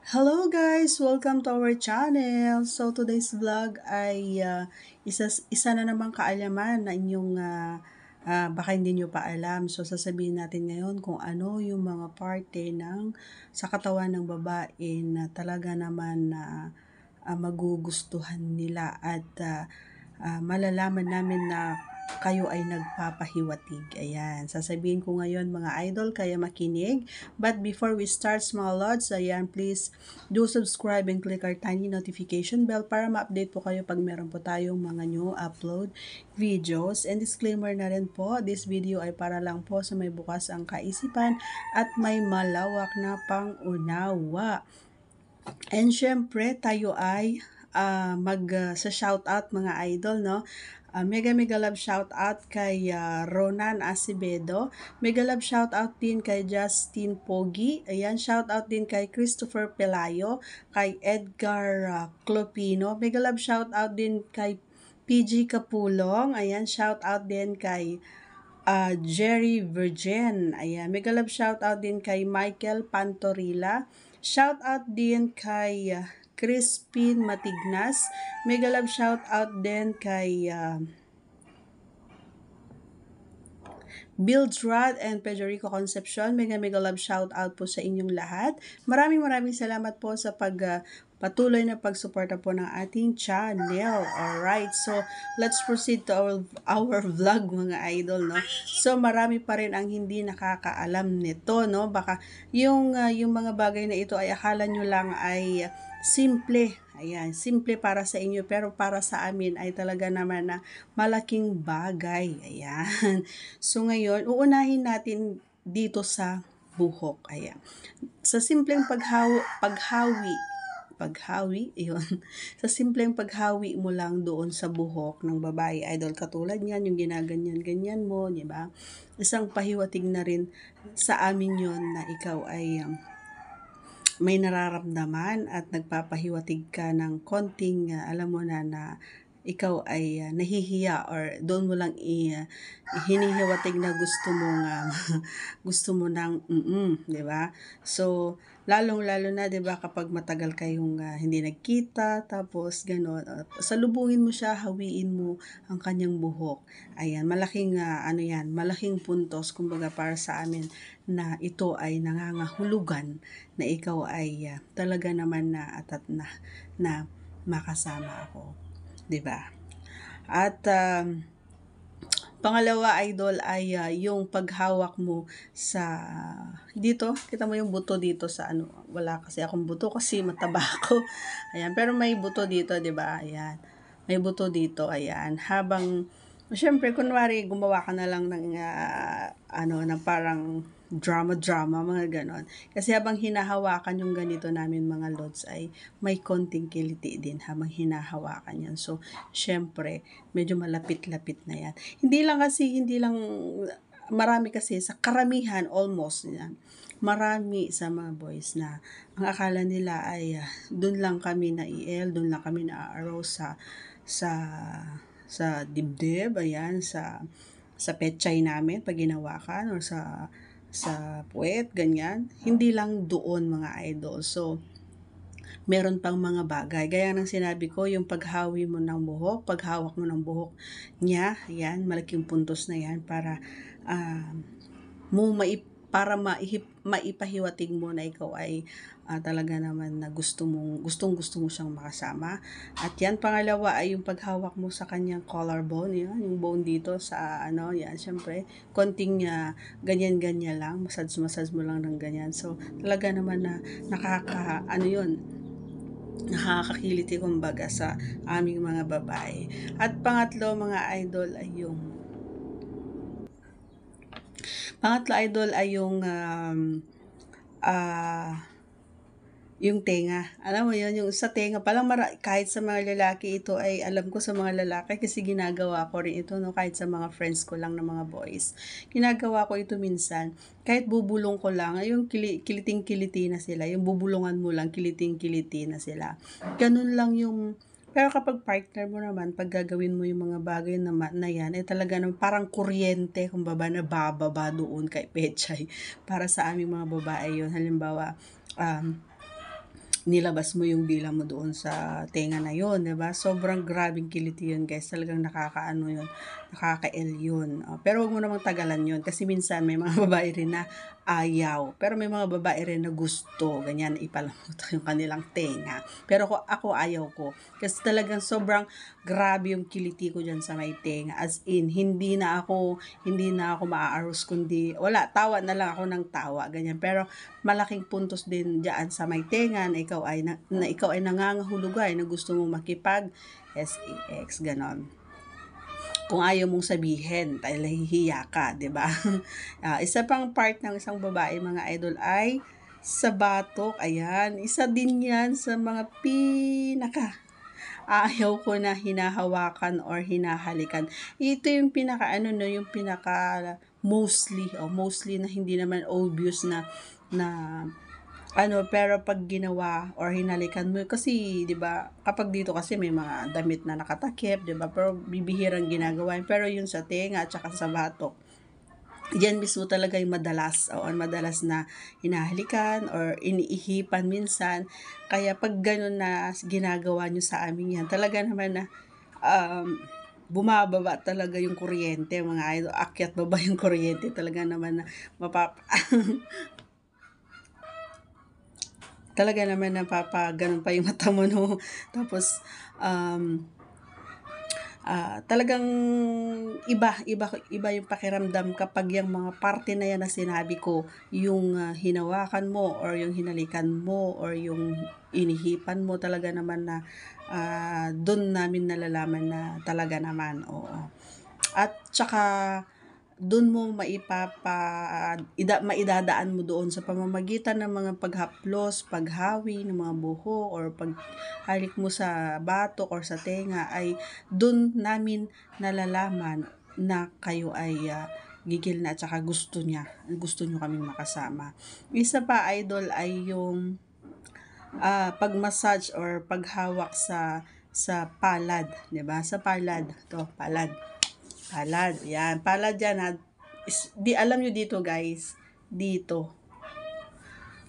Hello guys! Welcome to our channel. So today's vlog ay isa na namang kaalaman na inyong baka hindi nyo pa alam. So sasabihin natin ngayon kung ano yung mga parte sa katawan ng babae na talaga naman na magugustuhan nila at malalaman namin na kayo ay nagpapahiwatig. Ayan, sasabihin ko ngayon mga idol, kaya makinig. But before we start mga lods, ayan, please do subscribe and click our tiny notification bell para ma-update po kayo pag meron po tayong mga new upload videos. And disclaimer na rin po, this video ay para lang po sa may bukas ang kaisipan at may malawak na pangunawa. And syempre, tayo ay sa shoutout mga idol, no? Mega love shoutout kay Ronan Acevedo. Mega love shoutout din kay Justin Pogi. Ayan, shoutout din kay Christopher Pelayo, kay Edgar Clopino. Mega love shoutout din kay PG Kapulong. Ayan, shoutout din kay Jerry Virgin. Ayan, mega love shoutout din kay Michael Pantorilla. Shoutout din kay Crispin Matignas. Mega love shoutout din kay Bill Drad and Pederico Concepcion. Mega love shoutout po sa inyong lahat. Maraming salamat po sa patuloy na pagsuporta po ng ating channel. Alright, so let's proceed to our vlog mga idol, no? So marami pa rin ang hindi nakakaalam nito, no? Baka yung mga bagay na ito ay akala nyo lang ay simple. Ayan, simple para sa inyo, pero para sa amin ay talaga naman na malaking bagay. Ayan. So ngayon, uunahin natin dito sa buhok. Ayan. Sa simpleng paghawi, yun. Sa simpleng paghawi mo lang doon sa buhok ng babae, idol, katulad niyan, yung ginaganyan-ganyan mo, di ba? Isang pahiwatig na rin sa amin yon na ikaw ay may nararamdaman at nagpapahiwatig ka ng konting, alam mo na ikaw ay nahihiya or doon mo lang hinihiwatig na gusto mo nang di ba? So lalong-lalo na 'di ba kapag matagal kayong hindi nagkita, tapos gano'n, salubungin mo siya, hawiin mo ang kanyang buhok. Ayan, malaking malaking puntos kumbaga para sa amin na ito ay nangangahulugan na ikaw ay talaga naman na atat na makasama ako. 'Di ba? At pangalawa idol ay yung paghawak mo sa dito, kita mo yung buto dito sa wala kasi akong buto kasi mataba ako. Ayan, pero may buto dito, 'di ba? Ayan. May buto dito, ayan. Habang syempre kunwari gumawa ka na lang ng ng parang drama, mga ganon. Kasi habang hinahawakan yung ganito namin mga lods ay may konting kiliti din habang hinahawakan yan. So, syempre, medyo malapit-lapit na yan. Hindi lang, marami kasi sa karamihan, almost yan. Marami sa mga boys na ang akala nila ay doon lang kami doon lang kami na-arouse sa dibdib, ayan, sa pechay namin pag ginawakan or sa puwet, ganyan. Hindi lang doon mga idol. So, meron pang mga bagay. Gaya ng sinabi ko, yung paghawi mo ng buhok, paghawak mo ng buhok niya, yan, malaking puntos na yan para maipahiwatig mo na ikaw ay talaga naman na gustong mo siyang makasama. At yan, pangalawa ay yung paghawak mo sa kanyang collarbone, yan, yung bone dito sa yan, syempre, konting ganyan-ganyan lang, massage mo lang ng ganyan. So, talaga naman na nakakakiliti kumbaga sa aming mga babae. At pangatlo mga idol ay yung tenga. Alam mo yun, yung sa tenga, palang kahit sa mga lalaki ito ay alam ko sa mga lalaki kasi ginagawa ko rin ito, no, kahit sa mga friends ko lang na mga boys. Ginagawa ko ito minsan, kahit bubulong ko lang, yung kiliting-kiliti na sila, yung bubulungan mo lang, kiliting-kiliti na sila. Ganun lang yung. Pero kapag partner mo naman, pag gagawin mo yung mga bagay na yan, ay talaga naman parang kuryente, kumbaga na bababa doon kay Pechay. Para sa aming mga babae yun. Halimbawa, nilabas mo yung dila mo doon sa tenga na yun, 'di ba? Sobrang grabing kiliti yun, guys. Talagang nakakaano yun, nakaka-L yun. Pero wag mo namang tagalan yun kasi minsan may mga babae rin na ayaw. Pero may mga babae rin na gusto, ganyan, ipalamutak yung kanilang tenga. Pero ako ayaw ko. Kasi talagang sobrang grabe yung kiliti ko dyan sa may tenga. As in, hindi na ako maa-arouse kundi, wala, tawa na lang ako ng tawa, ganyan. Pero malaking puntos din diyan sa may tenga na ikaw ay nangangahulugan na gusto mong makipag sex, ganon. Kung ayaw mong sabihin, dahil nahihiya ka, 'di ba? Isa pang part ng isang babae, mga idol, ay sa batok. Ayan, isa din 'yan sa mga ayaw ko na hinahawakan or hinahalikan. Ito yung pinaka ano no, yung pinaka mostly na hindi naman obvious na pero pag ginawa or hinalikan mo kasi 'di ba kapag dito kasi may mga damit na nakatakip, 'di ba, pero bibihirang ginagawa yun. Pero yun sa tenga at saka sa batok, yan mismo talaga yung madalas na hinahalikan or iniihipan minsan. Kaya pag ganun na ginagawa nyo sa amin yan, talaga naman na bumababa talaga yung kuryente, mga idol. Akyat baba yung kuryente, talaga naman na talaga naman ganun pa yung mata mo, no? Tapos, talagang iba yung pakiramdam kapag yung mga parte na yan na sinabi ko, yung hinawakan mo or yung hinalikan mo or yung inihipan mo, talaga naman na doon namin nalalaman na talaga naman, oo. At saka doon mo maidadaan mo doon sa pamamagitan ng mga paghaplos, paghawi ng mga buhok or paghalik mo sa batok or sa tenga, ay doon namin nalalaman na kayo ay gigil na at saka gusto nyo kaming makasama. Isa pa, idol, ay yung pag-massage or paghawak sa palad, 'di ba? Sa palad, palad, yan. Palad yan, ha. Di alam nyo dito, guys. Dito.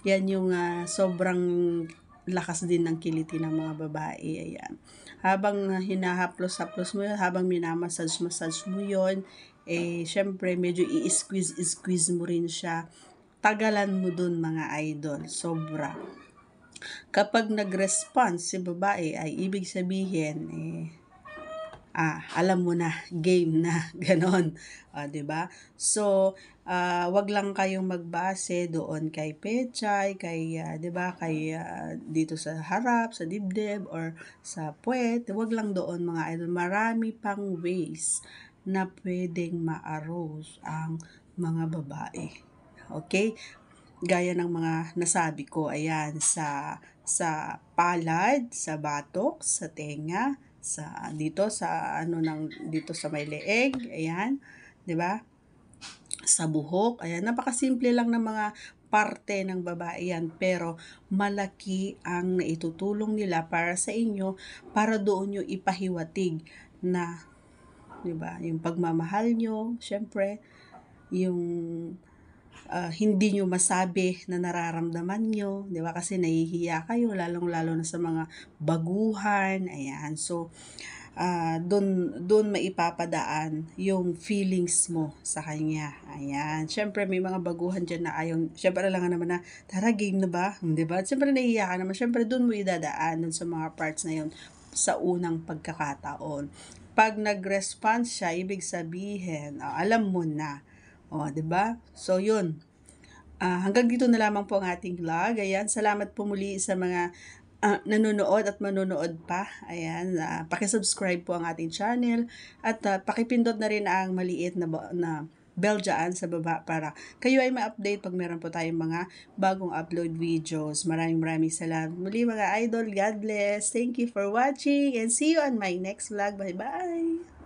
Yan yung sobrang lakas din ng kiliti ng mga babae. Ayan. Habang hinahaplos-haplos mo yun, habang minamassage mo yun, syempre, medyo i-squeeze mo rin siya. Tagalan mo dun, mga idol. Sobra. Kapag nag-response si babae, ay ibig sabihin, alam mo na, game na, ganon. 'Di ba? So, wag lang kayong magbase doon kay pechay, 'di ba, dito sa harap, sa dibdib or sa puwet. Wag lang doon, mga idol. Marami pang ways na pwedeng ma-arouse ang mga babae. Okay? Gaya ng mga nasabi ko, ayan, sa palad, sa batok, sa tenga, dito sa may leeg, ayan, 'di ba? Sa buhok, ayan, napakasimple lang ng mga parte ng babae yan, pero malaki ang naitutulong nila para sa inyo, para doon nyo ipahiwatig na, 'di ba, yung pagmamahal nyo, syempre, yung hindi nyo masabi na nararamdaman nyo, 'di ba? Kasi nahihiya kayo, lalong-lalo na sa mga baguhan, ayan. So, doon maipapadaan yung feelings mo sa kanya. Ayan. Syempre, may mga baguhan dyan na ayaw, syempre lang naman na, tara, game na ba? 'Di ba? Syempre, nahihiya ka naman. Syempre, doon mo idadaan dun sa mga parts na yun sa unang pagkakataon. Pag nag-response siya, ibig sabihin, alam mo na. 'Di ba? So, yun. Hanggang dito na lamang po ang ating vlog. Ayan, salamat po muli sa mga nanonood at manonood pa. Ayan, paki-subscribe po ang ating channel at pakipindot na rin ang maliit na bell dyan sa baba para kayo ay ma-update pag meron po tayong mga bagong upload videos. Maraming salamat muli, mga idol. God bless. Thank you for watching and see you on my next vlog. Bye-bye!